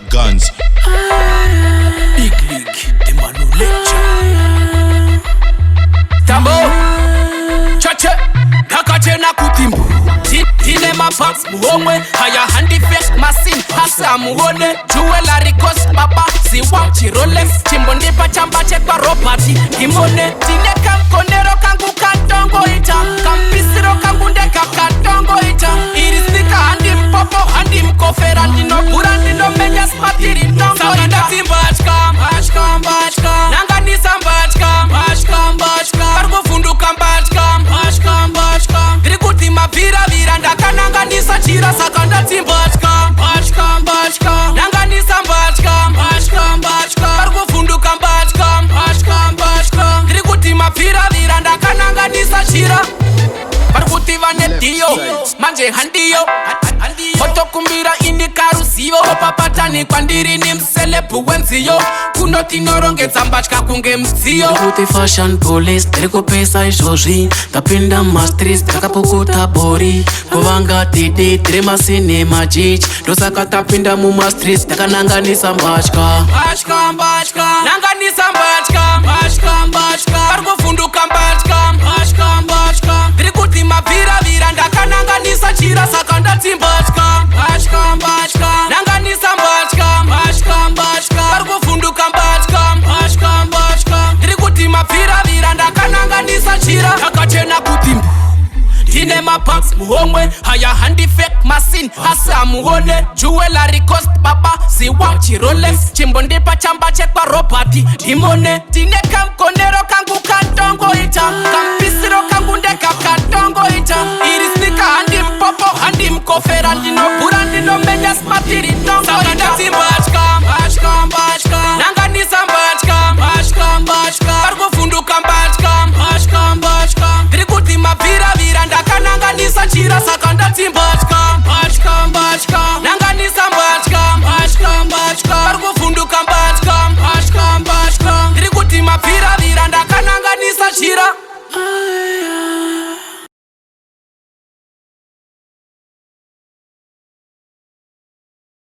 guns. Big League, the Manu Lecture. Tambo, chache, dakache na kutimbu. Tine mapax muomwe, haya handi fake machine. Hasa muone, jewelry cost baba. Ziwachi Rolex, chimbo ndipa chamba chekwa robati. Kimone, tine kamkonero kangu katongo ita. Kampisiro kangu ndeka katongo ita. Iristika handi mpopo, handi mkofera. Ndino pura, ndino menya spatiri tongo ita. Sakanda timbachka, mbachka, mbachka. Nanga nisa mbachka, mbachka, mbachka. Kargo fundu kambachka, mbachka, mbachka. Dirikuti mapira vira ndakananga nisa chira. Sakanda timbachka, mbachka, mbachka. Nanga nisa mbachka, mbachka, mbachka. Kargo fundu kambachka, mbachka, mbachka. Dirikuti mapira vira ndakananga nisa chira. Parkuti vanetiyo, manje handiyo. Otokumbira indikarusiyo. Opapatani kwandiri ni mselepu wenziyo. Kunoti norongeza mbachka kunge mziyo. Dirikuti fashion police, diriko pesa izhozvi. Tapinda mastris, takapokota bori. Kovanga titi, tiri masinema jich. Ndosaka tapinda mumastris, takananganisa mbachka. Mbachka, mbachka. Nanganisa mbachka, mbachka, mbachka. Parkufunduka mbachka, mbachka, mbachka. Dirikuti mapira vira ndakananganisa chira. Saka ndati mbachka, mbachka, mbachka. Nanganisa mbachka, mbachka, mbachka. Parkufunduka mbachka, mbachka, mbachka. Dirikuti mapira vira ndakananganisa chira. Takachena kutimbu. Tine mapax muomwe, haya handi fake machine. Hasa muone, jewelry cost baba. Ziwachi Rolex, chimbo ndipa chamba chekwa robati. Timone, tine kamkonero kangu katongo ita. Kampisiro kangu ndeka katongo ita. Iristika handi mpopo, handi mkofera. Ndino pura, ndino menya spatiri